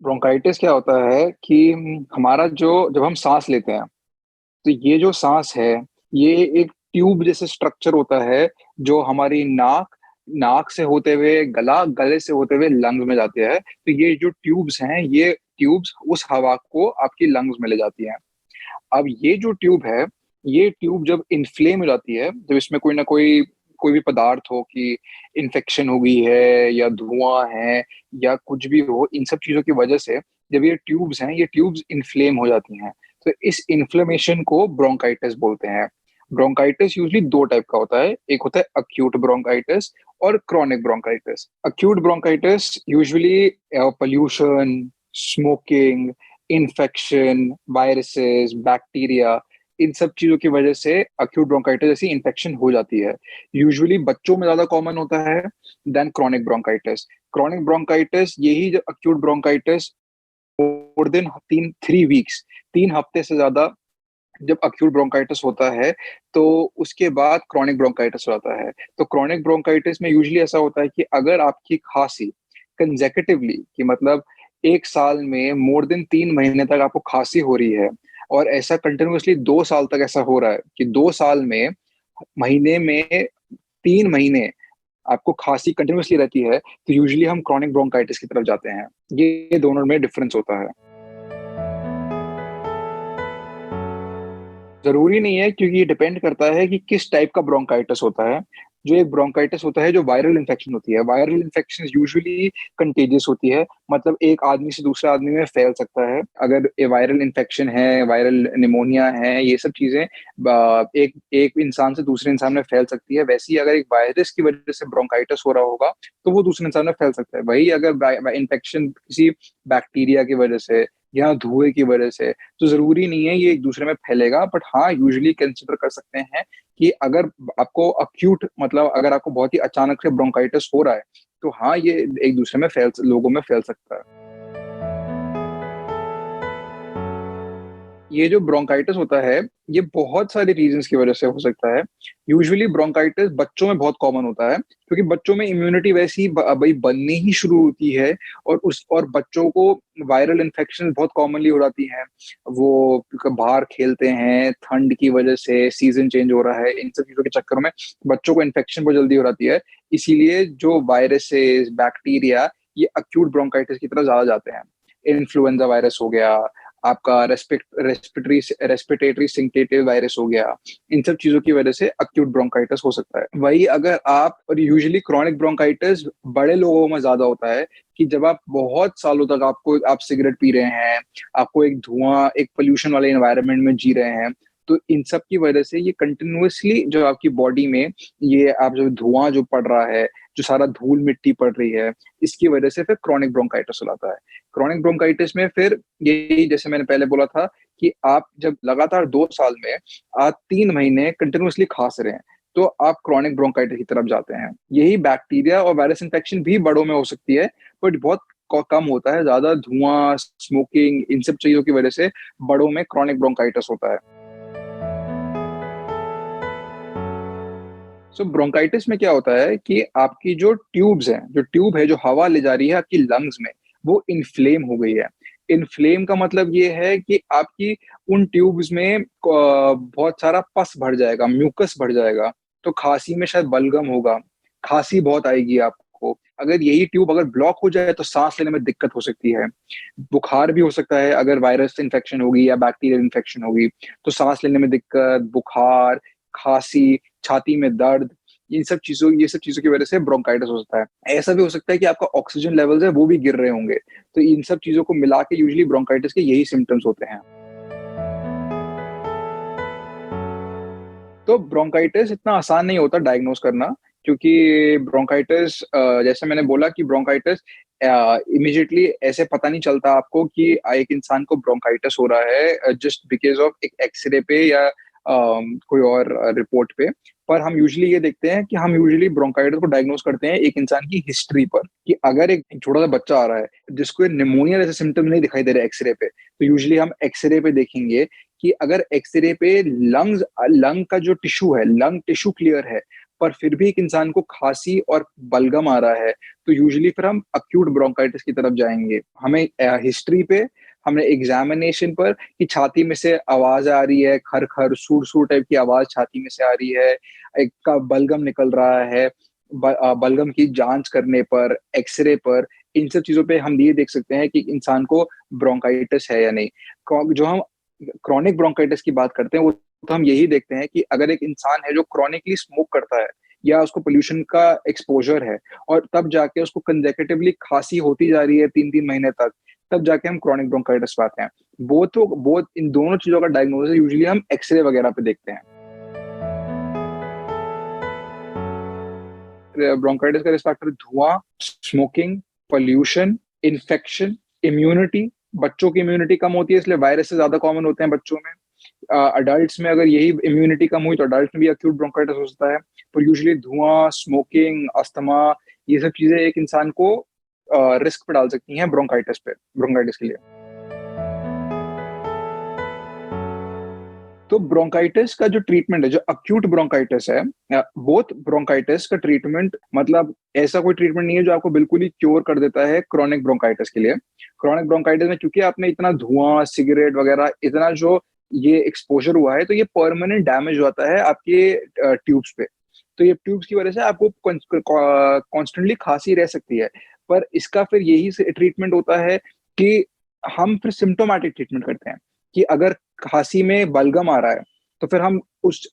Bronchitis क्या होता है कि हमारा जो जब हम सांस लेते हैं तो ये जो सांस है ये एक ट्यूब जैसे स्ट्रक्चर होता है जो हमारी नाक नाक से होते हुए गला गले से होते हुए लंग्स में जाते हैं। तो ये जो ट्यूब्स हैं ये ट्यूब्स उस हवा को आपकी लंग्स में ले जाती हैं। अब ये जो ट्यूब है ये ट्यूब जब इन्फ्लेम हो जाती है, जब इसमें कोई ना कोई भी पदार्थ हो कि इन्फेक्शन हो गई है या धुआं है या कुछ भी हो, इन सब चीजों की वजह से जब ये ट्यूब्स हैं ये ट्यूब्स इन्फ्लेम हो जाती हैं। तो इस इन्फ्लेमेशन को ब्रोंकाइटिस बोलते हैं। ब्रोंकाइटिस यूजली दो टाइप का होता है, एक होता है अक्यूट ब्रोंकाइटिस और chronic bronchitis. Acute bronchitis usually pollution, smoking, infection, viruses, bacteria, इन सब चीजों की वजह से अक्यूट ब्रोंकाइटिस जैसी इन्फेक्शन हो जाती है। यूजुअली बच्चों में ज्यादा कॉमन होता है then chronic bronchitis. Chronic bronchitis यही जो acute bronchitis more than 3 weeks, 3 हफ्ते से ज्यादा जब अक्यूट ब्रोंकाइटिस होता है तो उसके बाद क्रॉनिक ब्रोंकाइटिस हो जाता है। तो क्रॉनिक ब्रोंकाइटिस में यूजुअली ऐसा होता है कि अगर आपकी खांसी कंजेक्टिवली कि मतलब 1 साल में मोर देन 3 महीने तक आपको खांसी हो रही है और ऐसा कंटिन्यूअसली 2 साल तक ऐसा हो रहा है कि 2 साल में महीने में 3 महीने आपको खांसी कंटिन्यूअसली रहती है, तो यूजुअली हम क्रॉनिक ब्रोंकाइटिस की तरफ जाते हैं। ये दोनों में डिफरेंस होता है। ज़रूरी नहीं है क्योंकि ये डिपेंड करता है कि किस टाइप का ब्रोंकाइटिस होता है। जो एक ब्रोंकाइटिस होता है जो वायरल इन्फेक्शन होती है, वायरल इन्फेक्शन यूजुअली कंटेजियस होती है, मतलब एक आदमी से दूसरे आदमी में फैल सकता है। अगर ये वायरल इन्फेक्शन है, वायरल निमोनिया है, ये सब चीज़ें एक एक इंसान से दूसरे इंसान में फैल सकती है। वैसे ही अगर एक वायरस की वजह से ब्रोंकाइटिस हो रहा होगा, तो वो दूसरे इंसान में फैल सकता है। वही अगर इन्फेक्शन किसी बैक्टीरिया की वजह से या धुएँ की वजह से, तो ज़रूरी नहीं है ये एक दूसरे में फैलेगा। बट हाँ, यूजुअली कंसिडर कर सकते हैं कि अगर आपको अक्यूट मतलब अगर आपको बहुत ही अचानक से ब्रोंकाइटिस हो रहा है, तो हाँ, ये एक दूसरे में फैल लोगों में फैल सकता है। ये जो ब्रोंकाइटिस होता है, ये बहुत सारे रीज़न्स की वज़ह से हो सकता है। यूजुअली ब्रोंकाइटिस बच्चों में बहुत कॉमन होता है, क्योंकि बच्चों में इम्यूनिटी वैसे ही भई बननी ही शुरू होती है और बच्चों को वायरल इन्फेक्शन बहुत कॉमनली हो जाती हैं। वो बाहर खेलते हैं, ठंड की वज़ह से, सीज़न चेंज हो रहा है, इन सब चीज़ों के चक्कर में बच्चों को इन्फेक्शन बहुत जल्दी हो जाती है। इसीलिए जो वायरसेस, बैक्टीरिया, ये अक्यूट ब्रोंकाइटिस की तरफ ज़्यादा जाते हैं। इन्फ्लुएंजा वायरस हो गया, आपका रेस्पिरेटरी सिंकेटिव वायरस हो गया, इन सब चीज़ों की वजह से अक्यूट ब्रोंकाइटिस हो सकता है। वही अगर आप और यूजुअली क्रॉनिक ब्रोंकाइटिस बड़े लोगों में ज़्यादा होता है कि जब आप बहुत सालों तक आप सिगरेट पी रहे हैं, आपको एक एक पॉल्यूशन वाले एनवायरनमेंट में जी रहे हैं, तो इन सब की वजह से ये कंटिन्यूअसली जो आपकी बॉडी में ये आप जो धुआँ जो पड़ रहा है, जो सारा धूल-मिट्टी पड़ रही है, इसकी वजह से फिर क्रॉनिक ब्रोंकाइटिस हो जाता है। क्रॉनिक ब्रोंकाइटिस में फिर यही जैसे मैंने पहले बोला था कि आप जब लगातार 2 साल में आप 3 महीने कंटिन्यूअसली खाँस रहे हैं, तो आप क्रॉनिक ब्रोंकाइटिस की तरफ जाते हैं। यही बैक्टीरिया और वायरस इन्फेक्शन भी बड़ों में हो सकती है, बट बहुत कम होता है। ज़्यादा धुआँ, स्मोकिंग, इन सब चीज़ों की वजह से बड़ों में क्रॉनिक ब्रोंकाइटिस होता है। सो ब्रोंकाइटिस में क्या होता है कि आपकी जो ट्यूब्स हैं, जो ट्यूब है जो हवा ले जा रही है आपकी लंग्स में, वो इन्फ्लेम हो गई है। इन्फ्लेम का मतलब ये है कि आपकी उन ट्यूब्स में बहुत सारा पस भर जाएगा, म्यूकस भर जाएगा, तो खाँसी में शायद बलगम होगा, खाँसी बहुत आएगी आपको। अगर यही ट्यूब अगर ब्लॉक हो जाए तो साँस लेने में दिक्कत हो सकती है। बुखार भी हो सकता है अगर वायरस इन्फेक्शन होगी या बैक्टीरियल इन्फेक्शन होगी, तो साँस लेने में दिक्कत, बुखार, खाँसी, छाती में दर्द, ये सब चीज़ों की वजह से ब्रोंकाइटिस हो सकता है। ऐसा भी हो सकता है कि आपका ऑक्सीजन लेवल्स है वो भी गिर रहे होंगे। तो इन सब चीज़ों को मिला के यूजुअली ब्रोंकाइटिस के यही सिम्पटम्स होते हैं। तो ब्रोंकाइटिस इतना आसान नहीं होता डायग्नोज़ करना, क्योंकि ब्रोंकाइटिस जैसे मैंने बोला कि ब्रोंकाइटिस इमीडिएटली ऐसे पता नहीं चलता आपको कि एक इंसान को ब्रोंकाइटिस हो रहा है जस्ट बिकॉज़ ऑफ एक एक्स-रे पे या कोई और रिपोर्ट पे। पर हम यूजुअली ये देखते हैं कि हम यूजुअली ब्रोंकाइटिस को डायग्नोज़ करते हैं एक इंसान की हिस्ट्री पर, कि अगर एक छोटा-सा बच्चा आ रहा है, जिसको निमोनिया जैसे सिम्पटम नहीं दिखाई दे रहे एक्स-रे पे, तो यूजुअली हम एक्स-रे पे देखेंगे कि अगर एक्स-रे पे लंग का जो टिश्यू है, लंग टिश्यू क्लियर है, पर फिर भी एक इंसान को खाँसी और बलगम आ रहा है, तो यूजुअली फिर हम एक्यूट ब्रोंकाइटिस की तरफ जाएँगे। हमें हिस्ट्री पे, हमने एग्ज़ामिनेशन पर कि छाती में से आवाज़ आ रही है, खर-खर, सूर-सूर टाइप की आवाज़ छाती में से आ रही है, एक का बलगम निकल रहा है, बलगम की जाँच करने पर, एक्स-रे पर, इन सब चीज़ों पे हम ये देख सकते हैं कि इंसान को ब्रोंकाइटिस है या नहीं। जो हम क्रॉनिक ब्रोंकाइटिस की बात करते हैं, वो तो हम यही देखते हैं कि अगर एक इंसान है जो क्रॉनिकली स्मोक करता है या उसको पॉल्यूशन का एक्सपोज़र है और तब जाके उसको कंसेक्यूटिवली खाँसी होती जा रही है 3-3 महीने तक, तब जाके हम क्रॉनिक ब्रोंकाइटिस पाते हैं। बोथ इन दोनों चीज़ों का डायग्नोसिस यूजुअली हम एक्स-रे वगैरह पे देखते हैं। ब्रोंकाइटिस का रिस्क फैक्टर धुआँ, स्मोकिंग, पॉल्यूशन, इन्फेक्शन, इम्यूनिटी। बच्चों की इम्यूनिटी कम होती है इसलिए वायरसेस ज़्यादा कॉमन होते हैं बच्चों में। अडल्ट्स में अगर यही इम्यूनिटी कम हुई तो अडल्ट में भी एक्यूट ब्रोंकाइटिस हो सकता है। पर यूजुअली धुआँ, स्मोकिंग, अस्थमा, ये सब चीज़ें एक इंसान को रिस्क पे डाल सकती हैं ब्रोंकाइटिस के लिए। तो ब्रोंकाइटिस का जो ट्रीटमेंट है, जो एक्यूट ब्रोंकाइटिस है, बोथ ब्रोंकाइटिस का ट्रीटमेंट मतलब ऐसा कोई ट्रीटमेंट नहीं है जो आपको बिल्कुल ही क्योर कर देता है क्रोनिक ब्रोंकाइटिस के लिए। क्रोनिक ब्रोंकाइटिस में क्योंकि आपने इतना धुआँ, सिगरेट वगैरह इतना जो ये एक्सपोज़र हुआ है, तो ये परमानेंट डैमेज होता है आपके ट्यूब्स पे। तो ये ट्यूब्स की वजह से आपको कॉन्स्टेंटली खाँसी रह सकती है। पर इसका फिर यही से ट्रीटमेंट होता है कि हम फिर सिम्प्टोमैटिक ट्रीटमेंट करते हैं, कि अगर खाँसी में बलगम आ रहा है, तो फिर हम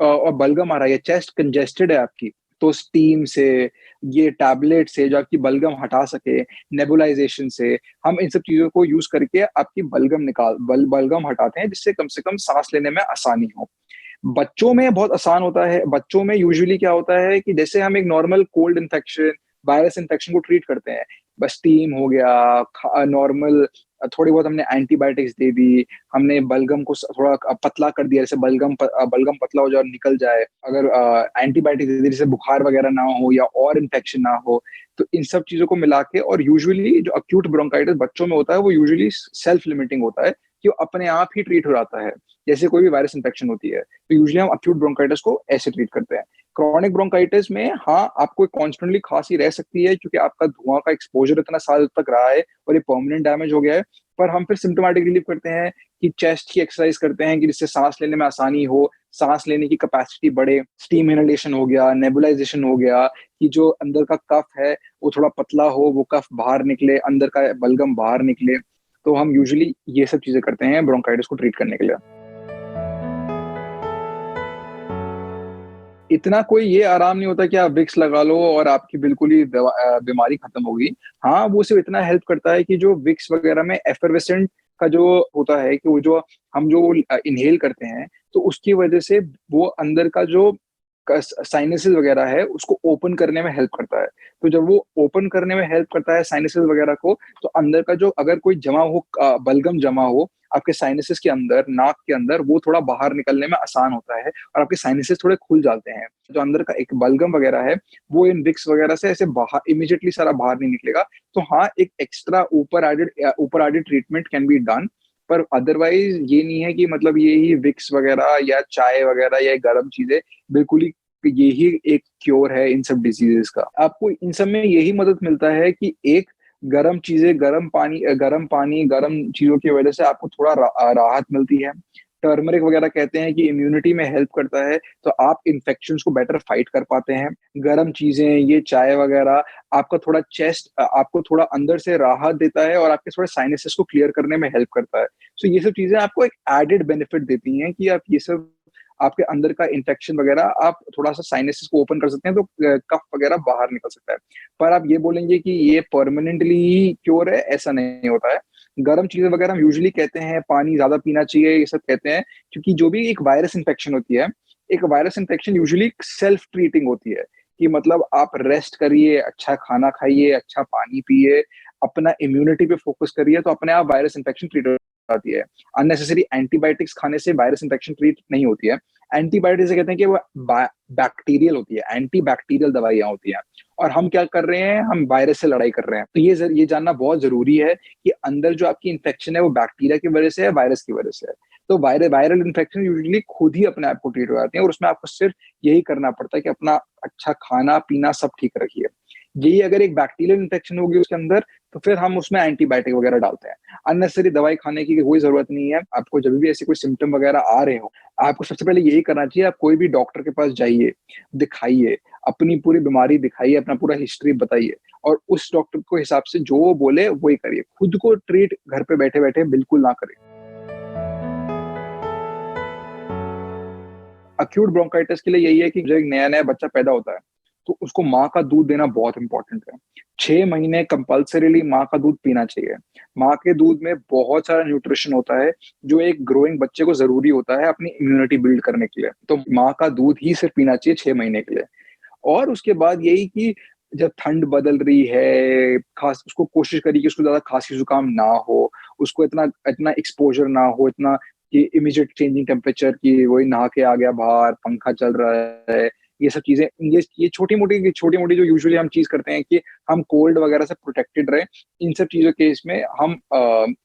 और बलगम आ रहा है या चेस्ट कंजेस्टेड है आपकी, तो स्टीम से, ये टैबलेट से जो आपकी बलगम हटा सके, नेबुलाइज़ेशन से, हम इन सब चीज़ों को यूज़ करके आपकी बलगम हटाते हैं, जिससे कम से कम साँस लेने में आसानी हो। बच्चों में बहुत आसान होता है, बच्चों में यूजुअली क्या होता है कि जैसे हम एक normal cold infection, virus infection को ट्रीट करते हैं, बस स्टीम हो गया, नॉर्मल थोड़ी बहुत हमने एंटीबायोटिक्स दे दी, हमने बलगम को थोड़ा पतला कर दिया, जैसे बलगम पतला हो जाए और निकल जाए। अगर एंटीबायोटिक्स दे दी, जिससे बुखार वगैरह ना हो या और इन्फेक्शन ना हो, तो इन सब चीज़ों को मिला के और यूजुअली जो एक्यूट ब्रोंकाइटिस बच्चों में होता है, वो यूजुअली सेल्फ लिमिटिंग होता है, कि वो अपने आप ही ट्रीट हो जाता है, जैसे कोई भी वायरस इन्फेक्शन होती है। तो यूजुअली हम एक्यूट ब्रोंकाइटिस को ऐसे ट्रीट करते हैं। क्रॉनिक ब्रोंकाइटिस में हाँ, आपको कॉन्स्टेंटली खाँसी रह सकती है क्योंकि आपका धुआँ का एक्सपोज़र इतना साल तक रहा है और ये परमानेंट डैमेज हो गया है। पर हम फिर सिम्प्टोमैटिक रिलीफ करते हैं कि चेस्ट की एक्सरसाइज करते हैं कि जिससे साँस लेने में आसानी हो, साँस लेने की कैपेसिटी बढ़े, स्टीम इनहेलेशन हो गया, नेबुलाइज़ेशन हो गया, कि जो अंदर का कफ है, वो थोड़ा पतला हो, वो कफ बाहर निकले, अंदर का बलगम बाहर निकले। तो हम यूजुअली ये सब चीज़ें करते हैं ब्रोंकाइटिस को ट्रीट करने के लिए। इतना कोई ये आराम नहीं होता कि आप विक्स लगा लो और आपकी बिल्कुल ही बीमारी खत्म होगी। हाँ, वो सिर्फ़ इतना हेल्प करता है कि जो विक्स वगैरह में एफर्वेसेंट का जो होता है कि वो जो हम जो इन्हेल करते हैं, तो उसकी वजह से वो अंदर का जो साइनसेस वगैरह है, उसको ओपन करने में हेल्प करता है। तो जब वो ओपन करने में हेल्प करता है साइनसेस वगैरह को, तो अंदर का जो अगर कोई बलगम जमा हो आपके साइनसेस के अंदर, नाक के अंदर, वो थोड़ा बाहर निकलने में आसान होता है और आपके साइनसेस थोड़े खुल जाते हैं। जो अंदर का एक बलगम वगैरह है, वो इन विक्स वगैरह से ऐसे बाहर इमीडिएटली सारा बाहर नहीं निकलेगा। तो हाँ, एक एक्स्ट्रा ऊपर added treatment can be done, पर अदरवाइज़ ये नहीं है कि मतलब ये ही विक्स वगैरह या चाय वगैरह या गरम चीज़ें बिल्कुल ही यही एक क्योर है इन सब डिसीज़ेज़ का। आपको इन सब में यही मदद मिलता है कि एक गरम चीज़ें, गरम चीज़ों की वजह से आपको थोड़ा राहत मिलती है। टर्मरिक वगैरह कहते हैं कि इम्यूनिटी में हेल्प करता है, तो आप इन्फेक्शंस को बेटर फाइट कर पाते हैं। गरम चीज़ें, ये चाय वगैरह आपको थोड़ा अंदर से राहत देता है और आपके थोड़े साइनसेस को क्लियर करने में हेल्प करता है। सो ये सब चीज़ें आपको एक एडेड बेनिफिट देती हैं कि आप ये सब आपके अंदर का इन्फेक्शन वगैरह आप थोड़ा-सा साइनसेस को ओपन कर सकते हैं, तो कफ वगैरह बाहर निकल सकता है। पर आप ये बोलेंगे कि ये परमानेंटली ही क्योर है, ऐसा नहीं होता है। गरम चीज़ें वगैरह हम यूजुअली कहते हैं, पानी ज़्यादा पीना चाहिए, ये सब कहते हैं, क्योंकि जो भी एक वायरस इन्फेक्शन होती है, एक virus infection usually self treating होती है, कि मतलब आप रेस्ट करिए, अच्छा खाना खाइए, अच्छा पानी पिए, अपना इम्यूनिटी पे फ़ोकस करिए, तो अपने आप वायरस इन्फेक्शन ट्रीट हो जाती है। अननेसेसरी एंटीबायोटिक्स खाने से वायरस इन्फेक्शन ट्रीट नहीं होती है। एंटीबायोटिक्स से कहते हैं कि वो बैक्टीरियल होती है, एंटी बैक्टीरियल दवाइयाँ होती हैं और हम क्या कर रहे हैं, हम वायरस से लड़ाई कर रहे हैं। तो ये जानना बहुत ज़रूरी है कि अंदर जो आपकी इन्फेक्शन है, वो बैक्टीरिया की वजह से है, वायरस की वजह से है। तो वायरल इन्फेक्शन यूजुअली खुद ही अपने आप को ट्रीट हो जाती है और उसमें आपको सिर्फ यही करना पड़ता है कि अपना अच्छा खाना-पीना सब ठीक रखिए। यही अगर एक बैक्टीरियल इन्फेक्शन होगी उसके अंदर, तो फिर हम उसमें एंटीबायोटिक वगैरह डालते हैं। अननेसेसरी दवाई खाने की कोई ज़रूरत नहीं है। आपको जभी भी ऐसे कोई सिम्पटम वगैरह आ रहे हो, आपको सबसे पहले यही करना चाहिए, आप कोई भी डॉक्टर के पास जाइए, दिखाइए, अपनी पूरी बीमारी दिखाइए, अपना पूरा हिस्ट्री बताइए और उस डॉक्टर को हिसाब से जो वो बोले वही करिए। खुद को ट्रीट घर पे बैठे-बैठे बिल्कुल ना करें। एक्यूट ब्रोंकाइटिस के लिए यही है कि जो एक नया-नया बच्चा पैदा होता है, तो उसको माँ का दूध देना बहुत इम्पोर्टेंट है। 6 महीने कंपल्सरीली माँ का दूध पीना चाहिए। माँ के दूध में बहुत सारा न्यूट्रिशन होता है, जो एक ग्रोइंग बच्चे को ज़रूरी होता है अपनी इम्यूनिटी बिल्ड करने के लिए। तो माँ का दूध ही सिर्फ़ पीना चाहिए 6 महीने के लिए। और उसके बाद यही कि जब ठंड बदल रही है, खास उसको कोशिश करिए कि उसको ज़्यादा खाँसी-ज़ुकाम ना हो, उसको इतना इतना एक्सपोज़र ना हो, इतना कि इमीडिएट चेंजिंग टेम्परेचर की वही नहा के आ गया बाहर, पंखा चल रहा है, ये सब चीज़ें ये छोटी-मोटी जो यूजुअली हम चीज़ करते हैं कि हम कोल्ड वगैरह से प्रोटेक्टेड रहें, इन सब चीज़ों के इसमें हम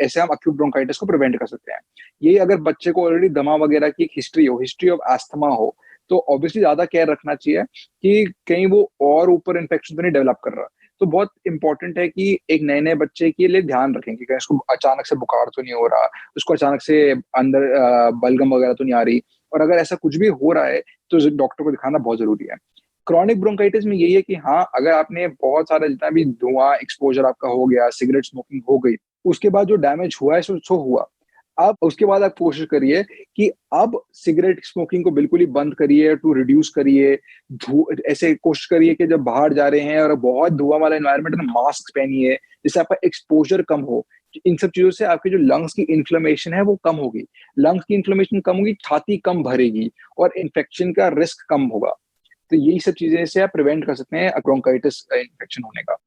ऐसे हम एक्यूट ब्रोंकाइटिस को प्रिवेंट कर सकते हैं। यही अगर बच्चे को ऑलरेडी दमा वगैरह की एक हिस्ट्री हो, हिस्ट्री ऑफ अस्थमा हो, तो ऑब्वियसली ज़्यादा केयर रखना चाहिए कि कहीं वो और ऊपर इन्फेक्शन तो नहीं डेवलप कर रहा। तो बहुत इम्पोर्टेंट है कि एक नए-नए बच्चे के लिए ध्यान रखें कि कहीं उसको अचानक से बुखार तो नहीं हो रहा, उसको अचानक से अंदर बलगम वगैरह तो नहीं आ रही और अगर ऐसा कुछ भी हो रहा है, तो ज डॉक्टर को दिखाना बहुत ज़रूरी है। क्रॉनिक ब्रोंकाइटिस में यही है कि हाँ, अगर आपने बहुत सारा जितना भी धुआँ एक्सपोज़र आपका हो गया, सिगरेट स्मोकिंग हो गई, उसके बाद जो डैमेज हुआ है सो हुआ। अब उसके बाद आप कोशिश करिए कि अब सिगरेट स्मोकिंग को बिल्कुल ही बंद करिए, टू रिड्यूस करिए। ऐसे कोशिश करिए कि जब बाहर जा रहे हैं और बहुत धुआँ वाला एनवायरनमेंट है, तो मास्क पहनिए, जिससे आपका एक्सपोज़र कम हो। इन सब चीज़ों से आपकी जो लंग्स की इन्फ्लेमेशन है, वो कम होगी। लंग्स की इन्फ्लेमेशन कम होगी, छाती कम भरेगी और इन्फेक्शन का रिस्क कम होगा। तो यही सब चीज़ें से आप प्रिवेंट कर सकते हैं ब्रोंकाइटिस इन्फेक्शन होने का।